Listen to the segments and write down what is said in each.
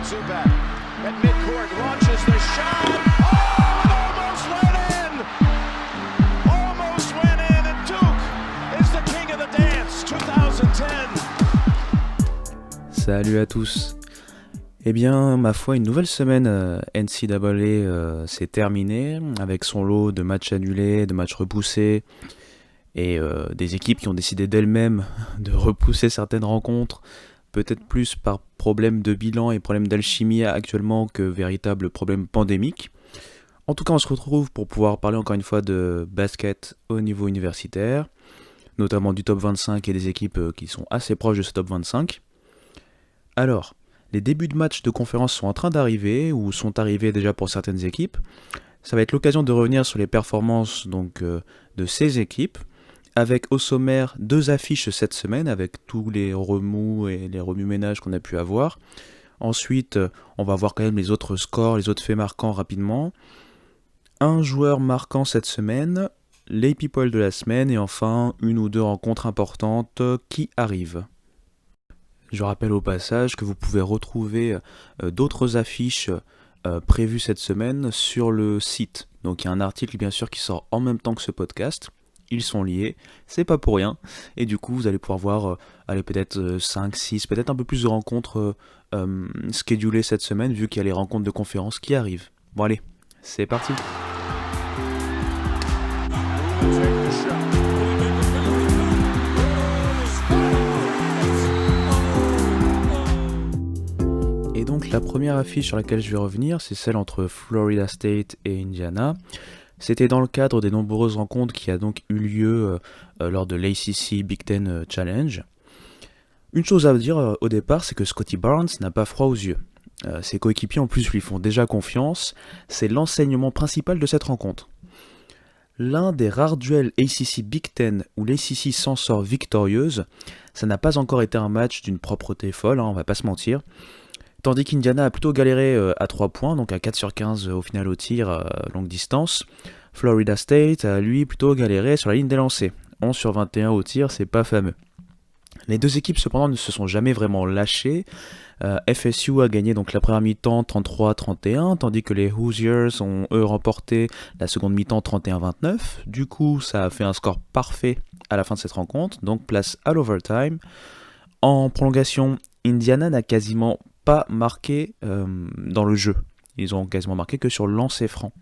Zubac at midcourt launches the shot. Oh, it almost went in, and Duke is the king of the dance 2010. Salut à tous. Eh bien, ma foi, une nouvelle semaine NCAA s'est terminée avec son lot de matchs annulés, de matchs repoussés et des équipes qui ont décidé d'elles-mêmes de repousser certaines rencontres, peut-être plus par problème de bilan et problème d'alchimie actuellement que véritable problème pandémique. En tout cas, on se retrouve pour pouvoir parler encore une fois de basket au niveau universitaire, notamment du top 25 et des équipes qui sont assez proches de ce top 25. Alors, les débuts de matchs de conférence sont en train d'arriver, ou sont arrivés déjà pour certaines équipes. Ça va être l'occasion de revenir sur les performances de ces équipes, avec au sommaire 2 affiches cette semaine, avec tous les remous et les remue-ménages qu'on a pu avoir. Ensuite, on va voir quand même les autres scores, les autres faits marquants rapidement. Un joueur marquant cette semaine, les people de la semaine, et enfin une ou deux rencontres importantes qui arrivent. Je rappelle au passage que vous pouvez retrouver d'autres affiches prévues cette semaine sur le site. Donc il y a un article bien sûr qui sort en même temps que ce podcast. Ils sont liés, c'est pas pour rien. Et du coup vous allez pouvoir voir peut-être 5, 6, peut-être un peu plus de rencontres schedulées cette semaine vu qu'il y a les rencontres de conférences qui arrivent. Bon allez, c'est parti. Et donc la première affiche sur laquelle je vais revenir, c'est celle entre Florida State et Indiana. C'était dans le cadre des nombreuses rencontres qui a donc eu lieu lors de l'ACC Big Ten Challenge. Une chose à dire au départ, c'est que Scotty Barnes n'a pas froid aux yeux. Ses coéquipiers en plus lui font déjà confiance, c'est l'enseignement principal de cette rencontre. L'un des rares duels ACC Big Ten où l'ACC s'en sort victorieuse, ça n'a pas encore été un match d'une propreté folle, on va pas se mentir. Tandis qu'Indiana a plutôt galéré à 3 points, donc à 4 sur 15 au final au tir longue distance. Florida State a lui plutôt galéré sur la ligne des lancers. 11 sur 21 au tir, c'est pas fameux. Les deux équipes cependant ne se sont jamais vraiment lâchées. FSU a gagné donc la première mi-temps 33-31, tandis que les Hoosiers ont eux remporté la seconde mi-temps 31-29. Du coup, ça a fait un score parfait à la fin de cette rencontre, donc place à l'overtime. En prolongation, Indiana n'a quasiment pas marqué dans le jeu. Ils ont quasiment marqué que sur le lancer franc.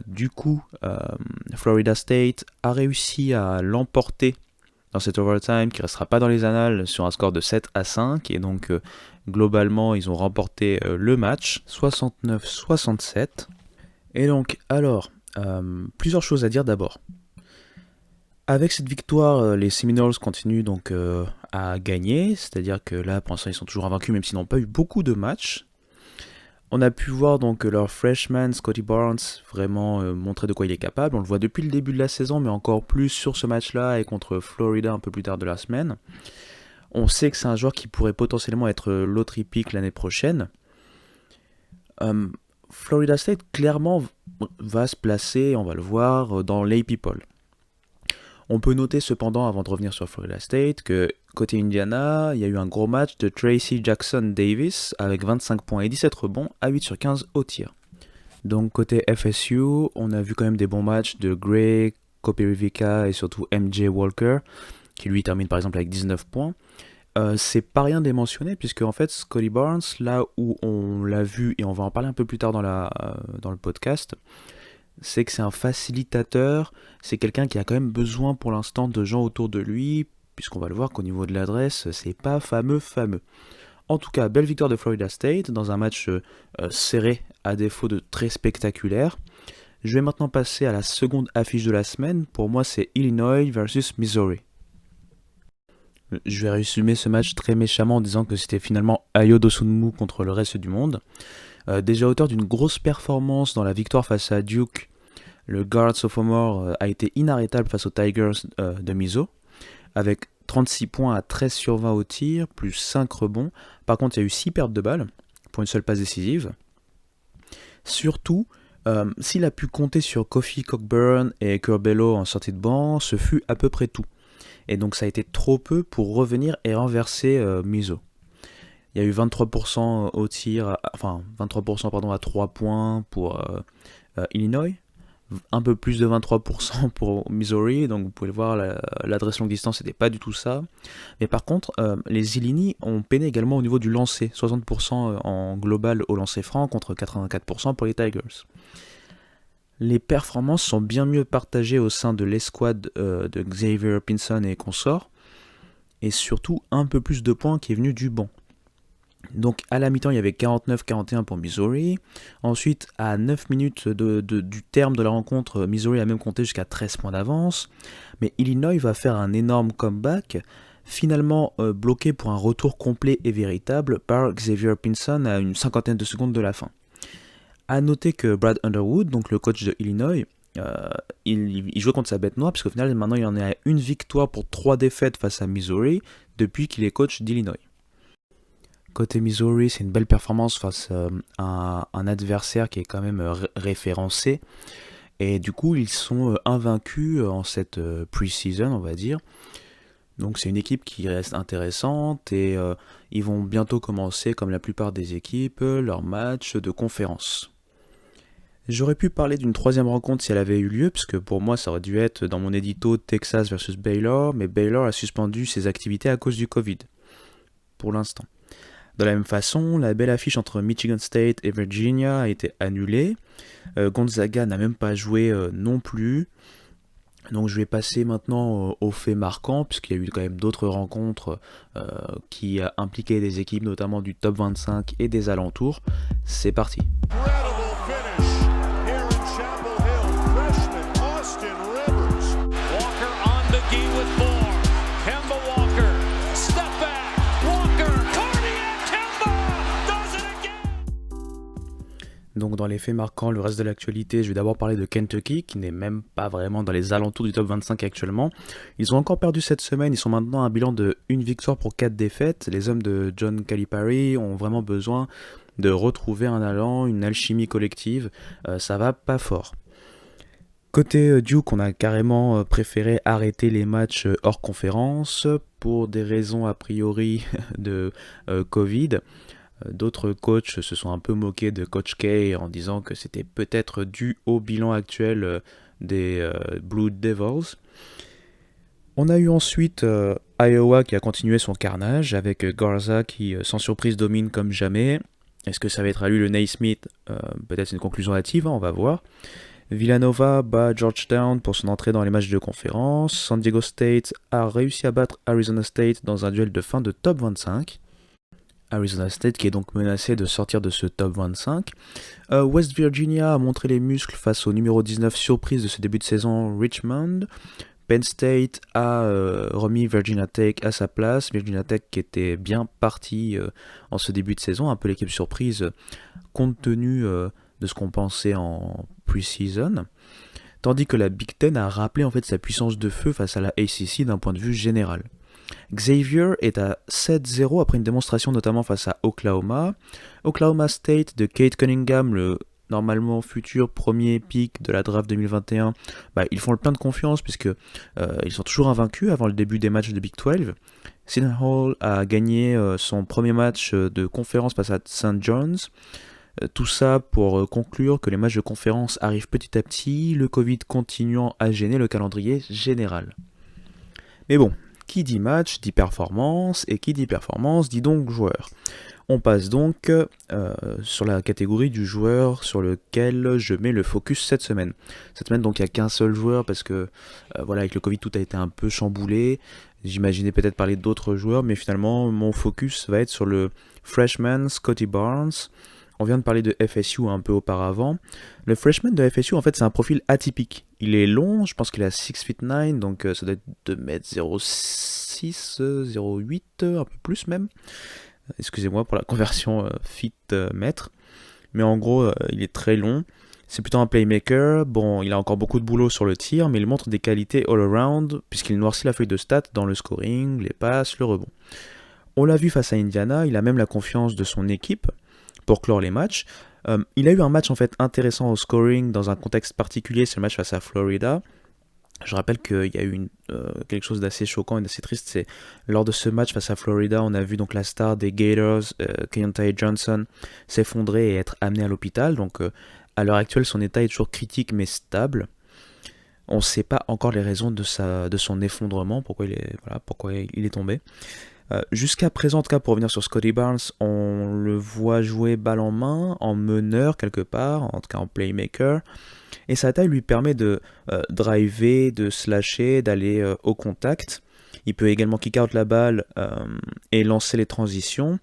Du coup, Florida State a réussi à l'emporter dans cet overtime qui ne restera pas dans les annales sur un score de 7-5. Et donc, globalement, ils ont remporté le match 69-67. Et donc, alors, plusieurs choses à dire d'abord. Avec cette victoire, les Seminoles continuent donc à gagner, c'est-à-dire que là, pour l'instant, ils sont toujours invaincus, même s'ils n'ont pas eu beaucoup de matchs. On a pu voir donc leur freshman Scotty Barnes vraiment montrer de quoi il est capable. On le voit depuis le début de la saison, mais encore plus sur ce match-là et contre Florida un peu plus tard de la semaine. On sait que c'est un joueur qui pourrait potentiellement être lottery pick l'année prochaine. Florida State clairement va se placer, on va le voir, dans les people. On peut noter cependant, avant de revenir sur Florida State, que côté Indiana, il y a eu un gros match de Tracy Jackson Davis avec 25 points et 17 rebonds à 8 sur 15 au tir. Donc côté FSU, on a vu quand même des bons matchs de Gray, Koperivica et surtout MJ Walker, qui lui termine par exemple avec 19 points. C'est pas rien de les mentionner, puisque en fait Scotty Barnes, là où on l'a vu, et on va en parler un peu plus tard dans le podcast, c'est que c'est un facilitateur, c'est quelqu'un qui a quand même besoin pour l'instant de gens autour de lui, puisqu'on va le voir qu'au niveau de l'adresse, c'est pas fameux. En tout cas, belle victoire de Florida State dans un match serré à défaut de très spectaculaire. Je vais maintenant passer à la seconde affiche de la semaine. Pour moi, c'est Illinois versus Missouri. Je vais résumer ce match très méchamment en disant que c'était finalement Ayo Dosunmu contre le reste du monde. Déjà auteur d'une grosse performance dans la victoire face à Duke, le guard sophomore a été inarrêtable face aux Tigers de Mizo, avec 36 points à 13 sur 20 au tir, plus 5 rebonds. Par contre, il y a eu 6 pertes de balles pour une seule passe décisive. Surtout, s'il a pu compter sur Kofi Cockburn et Curbelo en sortie de banc, ce fut à peu près tout. Et donc ça a été trop peu pour revenir et renverser Mizo. Il y a eu 23% au tir, enfin 23% pardon, à 3 points pour Illinois, un peu plus de 23% pour Missouri, donc vous pouvez le voir, l'adresse longue distance n'était pas du tout ça. Mais par contre, les Illini ont peiné également au niveau du lancer, 60% en global au lancer franc contre 84% pour les Tigers. Les performances sont bien mieux partagées au sein de l'escouade de Xavier Pinson et consorts, et surtout un peu plus de points qui est venu du banc. Donc à la mi-temps, il y avait 49-41 pour Missouri. Ensuite, à 9 minutes du terme de la rencontre, Missouri a même compté jusqu'à 13 points d'avance. Mais Illinois va faire un énorme comeback, finalement bloqué pour un retour complet et véritable par Xavier Pinson à une cinquantaine de secondes de la fin. A noter que Brad Underwood, donc le coach de Illinois, il jouait contre sa bête noire, puisqu'au final, maintenant, il en est à une victoire pour 3 défaites face à Missouri depuis qu'il est coach d'Illinois. Côté Missouri, c'est une belle performance face à un adversaire qui est quand même référencé. Et du coup, ils sont invaincus en cette pre-season, on va dire. Donc c'est une équipe qui reste intéressante et ils vont bientôt commencer, comme la plupart des équipes, leur match de conférence. J'aurais pu parler d'une troisième rencontre si elle avait eu lieu, puisque pour moi ça aurait dû être dans mon édito Texas versus Baylor, mais Baylor a suspendu ses activités à cause du Covid, pour l'instant. De la même façon, la belle affiche entre Michigan State et Virginia a été annulée. Gonzaga n'a même pas joué non plus. Donc je vais passer maintenant aux faits marquants, puisqu'il y a eu quand même d'autres rencontres qui impliquaient des équipes, notamment du top 25 et des alentours. C'est parti. Donc dans les faits marquants, le reste de l'actualité, je vais d'abord parler de Kentucky, qui n'est même pas vraiment dans les alentours du top 25 actuellement. Ils ont encore perdu cette semaine, ils sont maintenant à un bilan de 1 victoire pour 4 défaites. Les hommes de John Calipari ont vraiment besoin de retrouver un allant, une alchimie collective, ça va pas fort. Côté Duke, on a carrément préféré arrêter les matchs hors conférence pour des raisons a priori de Covid. D'autres coachs se sont un peu moqués de Coach K en disant que c'était peut-être dû au bilan actuel des Blue Devils. On a eu ensuite Iowa qui a continué son carnage avec Garza qui sans surprise domine comme jamais. Est-ce que ça va être à lui le Naismith Peut-être c'est une conclusion hâtive, on va voir. Villanova bat Georgetown pour son entrée dans les matchs de conférence. San Diego State a réussi à battre Arizona State dans un duel de fin de top 25. Arizona State qui est donc menacé de sortir de ce top 25. West Virginia a montré les muscles face au numéro 19 surprise de ce début de saison, Richmond. Penn State a remis Virginia Tech à sa place. Virginia Tech qui était bien parti en ce début de saison, un peu l'équipe surprise compte tenu de ce qu'on pensait en pre-season. Tandis que la Big Ten a rappelé en fait sa puissance de feu face à la ACC d'un point de vue général. Xavier est à 7-0 après une démonstration notamment face à Oklahoma. Oklahoma State de Kate Cunningham, le normalement futur premier pick de la draft 2021, ils font le plein de confiance puisque ils sont toujours invaincus avant le début des matchs de Big 12. Seton Hall a gagné son premier match de conférence face à St. John's. Tout ça pour conclure que les matchs de conférence arrivent petit à petit, le Covid continuant à gêner le calendrier général. Mais bon, qui dit match dit performance, et qui dit performance dit donc joueur. On passe donc sur la catégorie du joueur sur lequel je mets le focus cette semaine. Cette semaine, donc, il n'y a qu'un seul joueur parce que, avec le Covid, tout a été un peu chamboulé. J'imaginais peut-être parler d'autres joueurs, mais finalement, mon focus va être sur le freshman Scotty Barnes. On vient de parler de FSU un peu auparavant. Le freshman de FSU, en fait, c'est un profil atypique. Il est long, je pense qu'il a 6'9", donc ça doit être 2m06, 0,8, un peu plus même. Excusez-moi pour la conversion feet-mètre. Mais en gros, il est très long. C'est plutôt un playmaker. Bon, il a encore beaucoup de boulot sur le tir, mais il montre des qualités all-around, puisqu'il noircit la feuille de stats dans le scoring, les passes, le rebond. On l'a vu face à Indiana, il a même la confiance de son équipe pour clore les matchs. Il a eu un match en fait intéressant au scoring dans un contexte particulier, c'est le match face à Florida. Je rappelle qu'il y a eu quelque chose d'assez choquant et d'assez triste, c'est lors de ce match face à Florida, on a vu donc la star des Gators, Keontae Johnson, s'effondrer et être amené à l'hôpital. Donc à l'heure actuelle, son état est toujours critique mais stable. On ne sait pas encore les raisons de son effondrement, pourquoi il est tombé. Jusqu'à présent, en tout cas pour revenir sur Scottie Barnes, on le voit jouer balle en main, en meneur quelque part, en tout cas en playmaker. Et sa taille lui permet de driver, de slasher, d'aller au contact. Il peut également kick out la balle et lancer les transitions.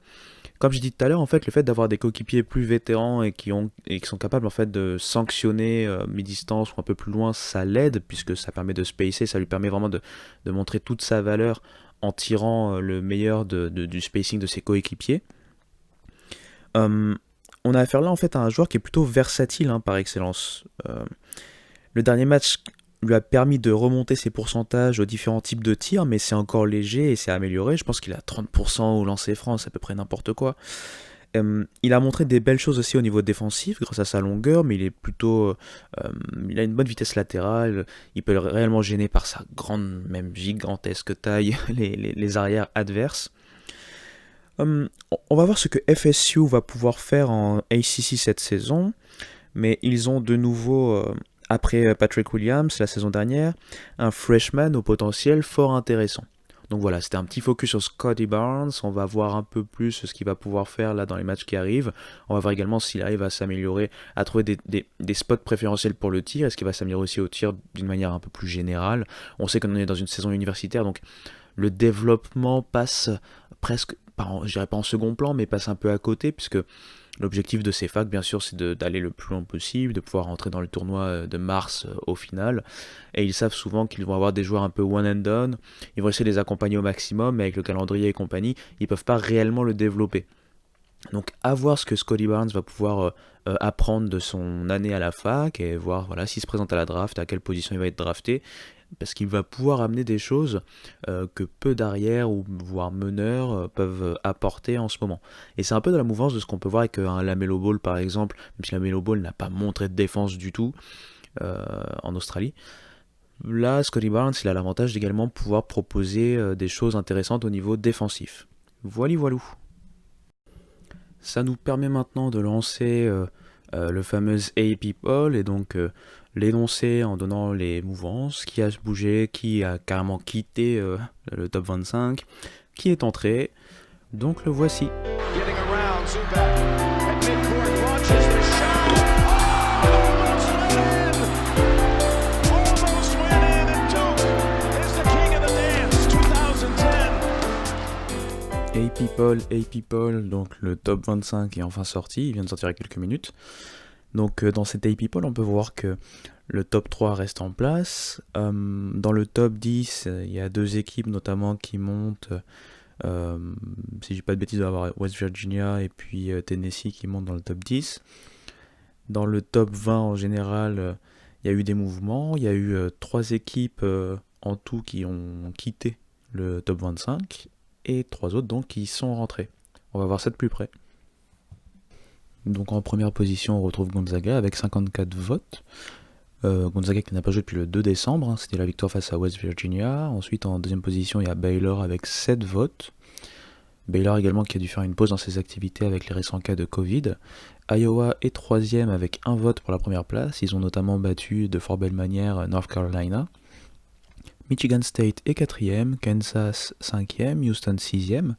Comme je dis tout à l'heure, en fait, le fait d'avoir des coéquipiers plus vétérans et qui sont capables en fait de sanctionner mi-distance ou un peu plus loin, ça l'aide puisque ça permet de spacer, ça lui permet vraiment de montrer toute sa valeur en tirant le meilleur du spacing de ses coéquipiers. On a affaire là en fait à un joueur qui est plutôt versatile par excellence. Le dernier match lui a permis de remonter ses pourcentages aux différents types de tirs, mais c'est encore léger et c'est amélioré. Je pense qu'il a 30% au lancer franc, c'est à peu près n'importe quoi. Il a montré des belles choses aussi au niveau défensif grâce à sa longueur, mais il est plutôt, il a une bonne vitesse latérale. Il peut réellement gêner par sa grande, même gigantesque taille, les arrières adverses. On va voir ce que FSU va pouvoir faire en ACC cette saison, mais ils ont de nouveau, après Patrick Williams la saison dernière, un freshman au potentiel fort intéressant. Donc voilà, c'était un petit focus sur Scottie Barnes. On va voir un peu plus ce qu'il va pouvoir faire là dans les matchs qui arrivent. On va voir également s'il arrive à s'améliorer, à trouver des spots préférentiels pour le tir. Est-ce qu'il va s'améliorer aussi au tir d'une manière un peu plus générale. On sait qu'on est dans une saison universitaire, donc le développement passe presque, je dirais pas en second plan, mais passe un peu à côté, puisque l'objectif de ces facs, bien sûr, c'est d'aller le plus loin possible, de pouvoir rentrer dans le tournoi de mars au final. Et ils savent souvent qu'ils vont avoir des joueurs un peu one and done. Ils vont essayer de les accompagner au maximum, mais avec le calendrier et compagnie, ils ne peuvent pas réellement le développer. Donc à voir ce que Scottie Barnes va pouvoir apprendre de son année à la fac et voir s'il se présente à la draft, à quelle position il va être drafté, parce qu'il va pouvoir amener des choses que peu d'arrières ou voire meneurs peuvent apporter en ce moment. Et c'est un peu dans la mouvance de ce qu'on peut voir avec un LaMelo Ball par exemple, même si LaMelo Ball n'a pas montré de défense du tout en Australie. Là, Scottie Barnes, il a l'avantage d'également pouvoir proposer des choses intéressantes au niveau défensif. Voilou. Ça nous permet maintenant de lancer le fameux AP Poll et donc l'énoncer en donnant les mouvances, qui a bougé, qui a carrément quitté le top 25, qui est entré. Donc le voici. AP Poll, donc le top 25 est enfin sorti, il vient de sortir il y a quelques minutes. Donc dans cet AP Poll, on peut voir que le top 3 reste en place. Dans le top 10, il y a deux équipes notamment qui montent. Si je dis pas de bêtises, il va y avoir West Virginia et puis Tennessee qui montent dans le top 10. Dans le top 20 en général, il y a eu des mouvements. Il y a eu 3 équipes en tout qui ont quitté le top 25 et 3 autres donc qui sont rentrés. On va voir ça de plus près. Donc en première position, on retrouve Gonzaga avec 54 votes. Gonzaga qui n'a pas joué depuis le 2 décembre, c'était la victoire face à West Virginia. Ensuite en deuxième position, il y a Baylor avec 7 votes. Baylor également qui a dû faire une pause dans ses activités avec les récents cas de Covid. Iowa est troisième avec 1 vote pour la première place. Ils ont notamment battu de fort belle manière North Carolina. Michigan State est 4ème, Kansas 5ème, Houston 6ème.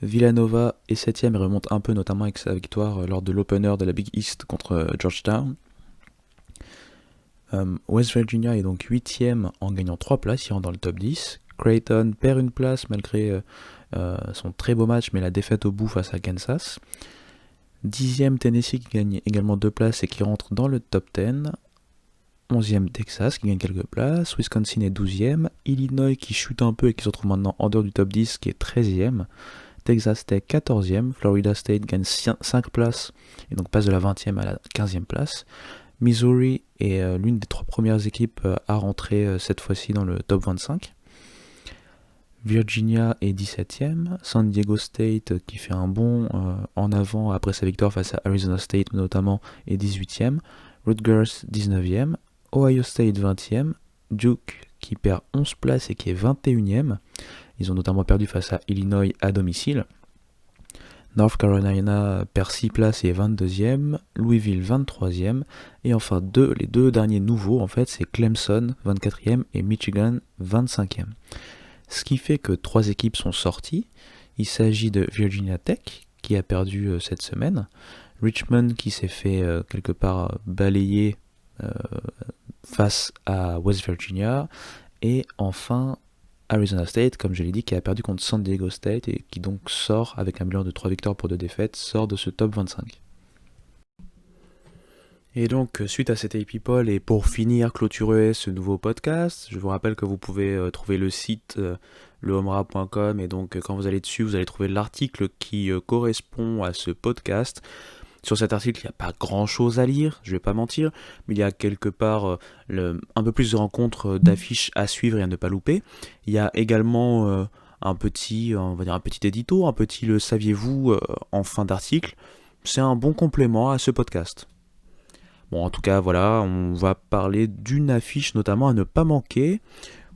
Villanova est 7ème et remonte un peu notamment avec sa victoire lors de l'opener de la Big East contre Georgetown. West Virginia est donc 8ème en gagnant 3 places, il rentre dans le top 10. Creighton perd une place malgré son très beau match mais la défaite au bout face à Kansas. 10ème Tennessee qui gagne également 2 places et qui rentre dans le top 10. 11ème Texas qui gagne quelques places, Wisconsin est 12ème, Illinois qui chute un peu et qui se retrouve maintenant en dehors du top 10 qui est 13ème, Texas Tech 14ème, Florida State gagne 5 places et donc passe de la 20ème à la 15ème place. Missouri est l'une des 3 premières équipes à rentrer cette fois-ci dans le top 25. Virginia est 17ème, San Diego State qui fait un bond en avant après sa victoire face à Arizona State notamment est 18ème, Rutgers 19ème, Ohio State 20ème, Duke qui perd 11 places et qui est 21e. Ils ont notamment perdu face à Illinois à domicile. North Carolina perd 6 places et est 22e. Louisville 23e. Et enfin les deux derniers nouveaux, en fait, c'est Clemson 24e et Michigan 25e. Ce qui fait que 3 équipes sont sorties. Il s'agit de Virginia Tech qui a perdu cette semaine. Richmond qui s'est fait quelque part balayer face à West Virginia. Et enfin Arizona State, comme je l'ai dit, qui a perdu contre San Diego State et qui donc sort, avec un bilan de 3 victoires pour 2 défaites, sort de ce top 25. Et donc, suite à cet AP Poll, et pour finir, clôturer ce nouveau podcast, je vous rappelle que vous pouvez trouver le site lehomrap.com, et donc quand vous allez dessus, vous allez trouver l'article qui correspond à ce podcast. Sur cet article, il n'y a pas grand-chose à lire, je ne vais pas mentir, mais il y a quelque part un peu plus de rencontres d'affiches à suivre et à ne pas louper. Il y a également un petit édito, un petit le saviez-vous en fin d'article. C'est un bon complément à ce podcast. Bon, en tout cas, voilà, on va parler d'une affiche notamment à ne pas manquer.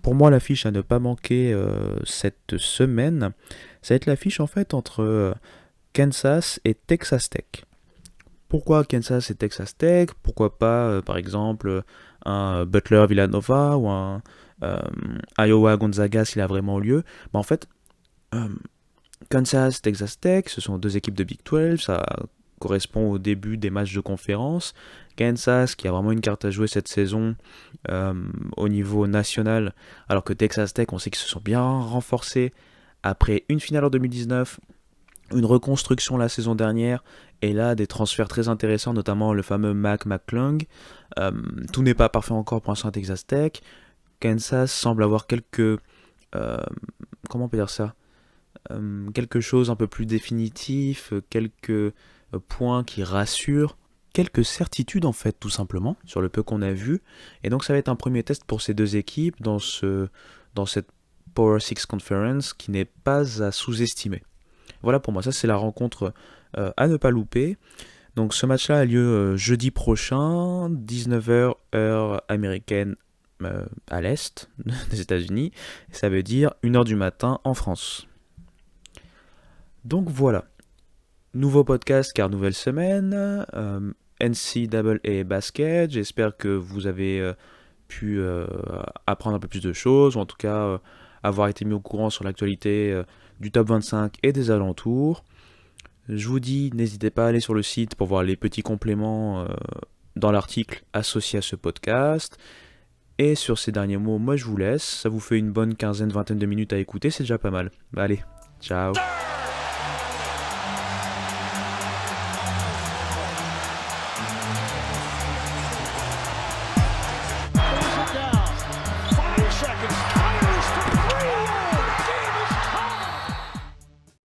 Pour moi, l'affiche à ne pas manquer cette semaine, ça va être l'affiche en fait entre Kansas et Texas Tech. Pourquoi Kansas et Texas Tech ? Pourquoi pas, par exemple, un Butler Villanova ou un Iowa Gonzaga s'il a vraiment lieu ? En fait, Kansas, Texas Tech, ce sont 2 équipes de Big 12, ça correspond au début des matchs de conférence. Kansas qui a vraiment une carte à jouer cette saison au niveau national, alors que Texas Tech, on sait qu'ils se sont bien renforcés après une finale en 2019, une reconstruction la saison dernière, et là des transferts très intéressants, notamment le fameux Mac McClung. Tout n'est pas parfait encore pour l'instant à Texas Tech. Kansas semble avoir quelque chose un peu plus définitif, quelques points qui rassurent, quelques certitudes en fait tout simplement sur le peu qu'on a vu, et donc ça va être un premier test pour ces 2 équipes dans cette Power 6 Conference qui n'est pas à sous-estimer. Voilà, pour moi ça c'est la rencontre à ne pas louper. Donc ce match-là a lieu jeudi prochain, 19h heure américaine à l'est des États-Unis, ça veut dire 1h du matin en France. Donc voilà, nouveau podcast car nouvelle semaine, NCAA Basket, j'espère que vous avez pu apprendre un peu plus de choses, ou en tout cas avoir été mis au courant sur l'actualité du top 25 et des alentours. Je vous dis, n'hésitez pas à aller sur le site pour voir les petits compléments dans l'article associé à ce podcast. Et sur ces derniers mots, moi je vous laisse, ça vous fait une bonne 15-20 de minutes à écouter, c'est déjà pas mal. Allez, ciao.